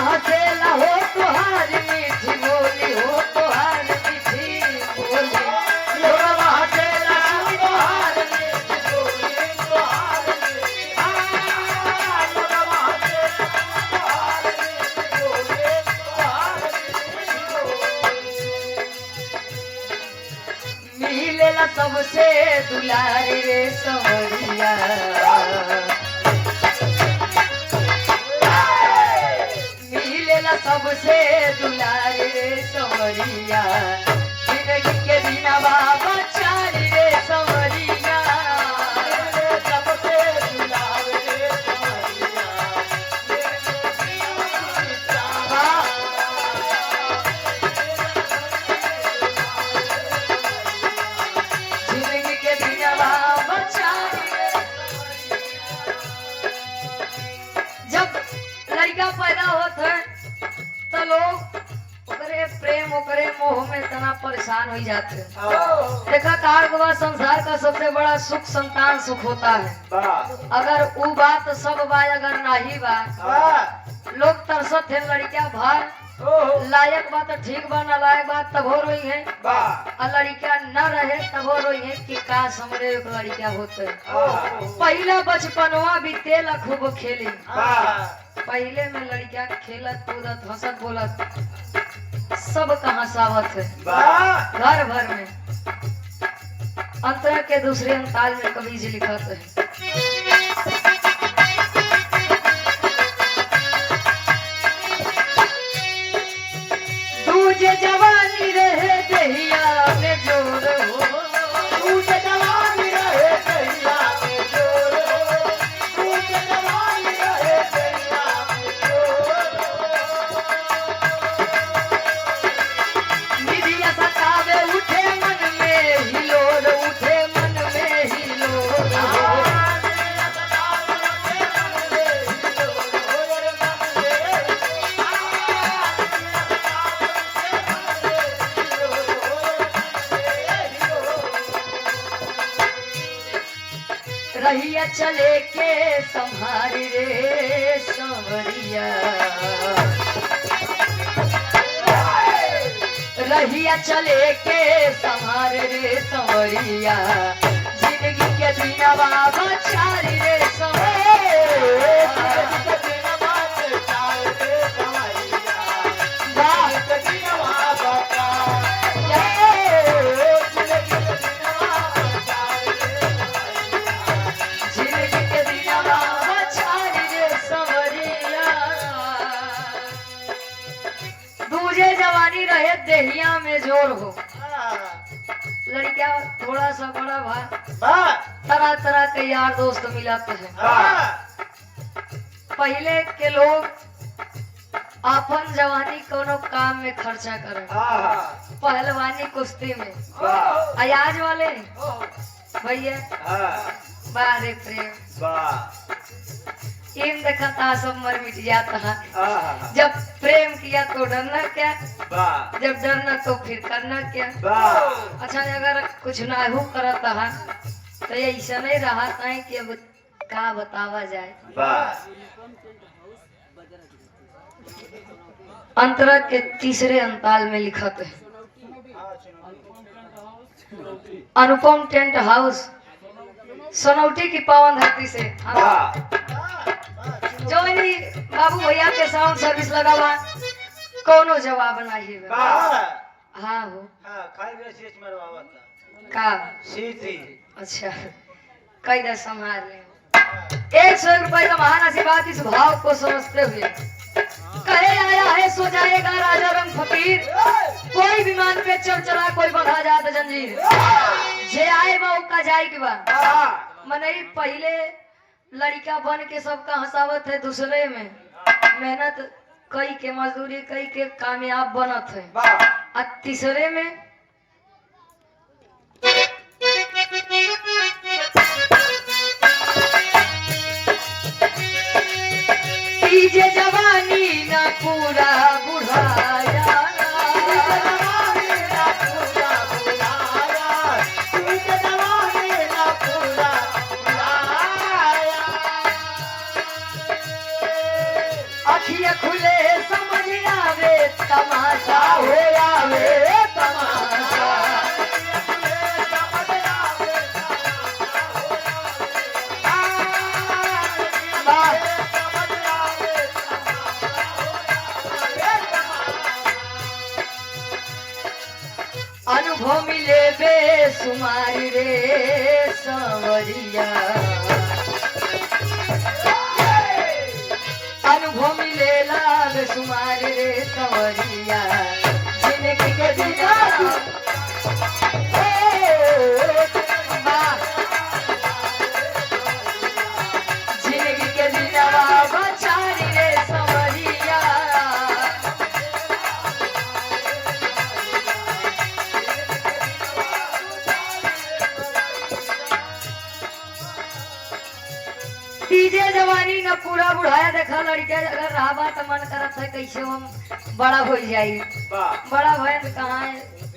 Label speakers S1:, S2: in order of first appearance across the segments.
S1: हसेला हो तुहार मीठी बोली हो तुहार मीठी बोली लोगवा हसेला सुनी तुहार मीठी बोली तुहार मीठी लोगवा हसेला तुहार मीठी बोली तुहार मीठी मिलेला सबसे दुलारी रे संवरिया सबसे दुलारी रे संवरिया जिंदगी के बिना बाबा चारी रे संवरिया सबसे दुलारी रे संवरिया जिंदगी के बिना बाबा चारी रे जब लड़का पैदा होता है तो लोग ओकरे प्रेम ओकरे मोह में इतना परेशान हो जाते हैं। देखा कहा संसार का सबसे बड़ा सुख संतान सुख होता है। अगर वो बात सब बा अगर नहीं बा लोग तरसत है लड़किया भार लायक बात ठीक बा ना लायक बात तब हो रही है और लड़किया न रहे तब हो रही है कि काश हमरे एक लड़किया होते। पहला बचपनवा बीतेला खूब खेली पहले में लड़किया खेलत कूदत हंसत बोलत सब कहाँ सावत है घर भर में। अंतर के दूसरे अंताल में कवि जी लिखत है दूजे जवानी रहे दहिया में जोर हो दूजे जवानी रहे दहिया में जोर हो दूजे जवानी रहे दहिया में जोर निधिया सतावे उठे मन में हिलोर उठे मन में हिलोर रहिया चले के संभारी रे संवरिया रहिया चले के संभार रे संवरिया जिंदगी के बिना बाबा चारी रे जवानी रहे देहिया में जोर हो लड़किया थोड़ा सा बड़ा भाई तरह तरह के यार दोस्त मिलाते हैं। पहले के लोग अपन जवानी कोनो काम में खर्चा करे पहलवानी कुश्ती में अयाज वाले भैया बारे प्रेम इन देखता सब मर मिट जाता है। जब प्रेम किया तो डरना क्या जब डरना तो फिर करना क्या। अच्छा अगर कुछ ना हो करता है तो ऐसा नहीं रहा है कि अब क्या बतावा जाए। अंतरा के तीसरे अंताल में लिखत है अनुपम टेंट हाउस सोनौटी की पावन धरती से जो बाबू भैया के साउंड सर्विस लगा हुआ कोनो जवाब नहीं है। हाँ हो का अच्छा कई दर संभाल ले 100 रुपए का महान आशीर्वाद इस भाव को समझते हुए कहे आया है सो जाएगा राजा रंग फकीर कोई विमान पे चढ़ चला कोई बंधा जाता जंजीर जे आए वो का जाए के बाद मने पहले लड़का बन के सबका हंसावत है दूसरे में मेहनत कई के मजदूरी कई के कामयाब बनत है और तीसरे में तीजे जवानी ना पूरा बुढ़ाया अखिया खुले समझ आवे तमाशा हो आवे तमाशा। अनुभव मिले बेसुमारी रे संवरिया, अनुभव मिलेला बेसुमारी रे संवरिया। जिंदगी के दिना जिंदगी के दिनवा बचारी रे संवरिया। तीजे जवानी न पूरा बुढ़ाया देखा लड़के अगर रहा तो मन करत है कैसे हम बड़ा हो जाई, बड़ा भैन कहाँ है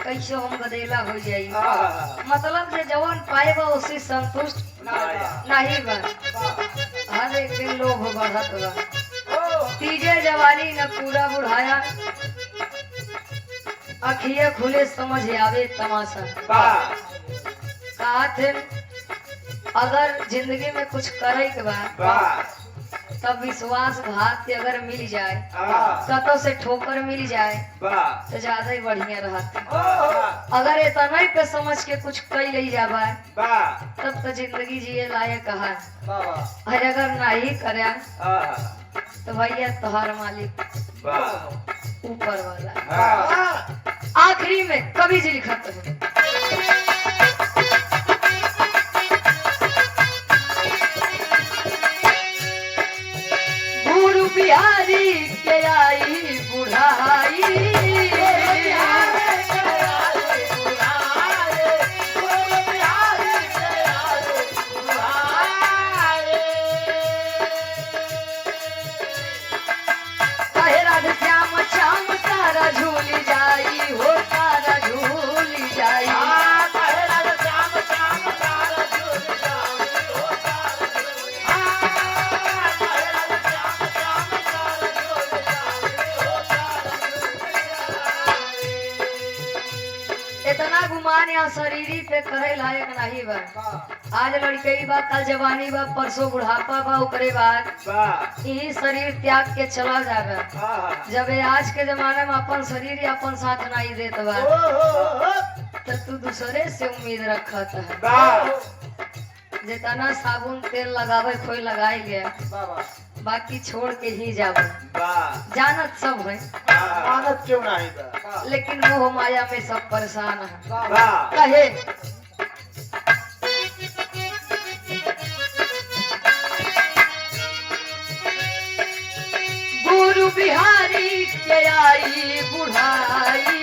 S1: कैसे हम गदेला हो जाई। मतलब से जवान पाए बा उसी संतुष्ट नहीं बा, हर एक दिन लोग बढ़त बा। तीजे जवानी न पूरा बुढ़ाया, अखिए खुले समझ आवे तमाशा। कहा थे अगर जिंदगी में कुछ करे के बाद तब विश्वासघात के अगर मिल जाए, कतों से ठोकर मिल जाए तो ज्यादा ही बढ़िया रहता। अगर इतना पे समझ के कुछ कई ले जावा तब तो जिंदगी जिए लायक है। और अगर नहीं करे तो भैया तोहर मालिक ऊपर वाला। आखिरी में कवि जी लिखत है, बिहारी के आई बुढ़ाई, कहे राधे श्याम श्याम सारा झूली जाई हो, सारा झूली जाई। इतना गुमान या शरीरी पे करे लायक नहीं बा। आज लड़के बा, कल जवानी बा, परसों बुढ़ापा बा, ओकरे बाद यही शरीर त्याग के चला जाएगा। जब आज के जमाने में अपन शरीर अपन साथ नहीं देता बा तो तू दूसरे से उम्मीद रखत है। जितना साबुन तेल लगावे कोई लगाई गया, बाकी छोड़ के ही जावे। जानत सब है,
S2: आदत क्यों नहीं बा?
S1: लेकिन मोह माया में सब परेशान है। कहे गुरु बिहारी के आई बुढ़ाई,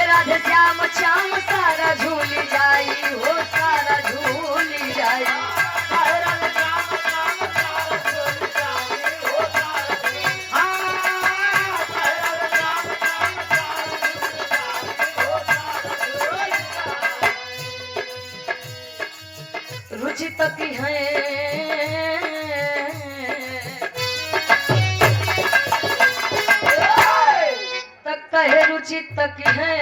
S1: राधे श्याम श्याम सारा झूली जाई हो, सारा झूली जाई। रुचि तक है तक कहे रुचि तक है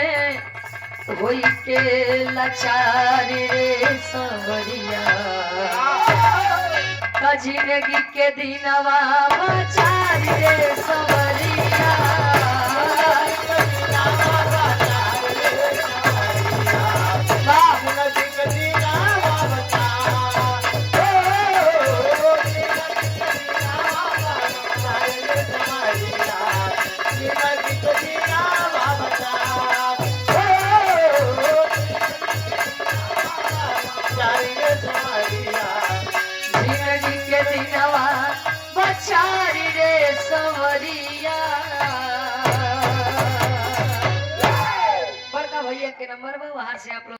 S1: होई के लाचारी रे संवरिया। जिंदगी के दिनवा बचारी रे संवरिया। जिंदगी के दिनवा बचारी रे संवरिया। बड़का भैया के नंबर बा, वहां से आप लोग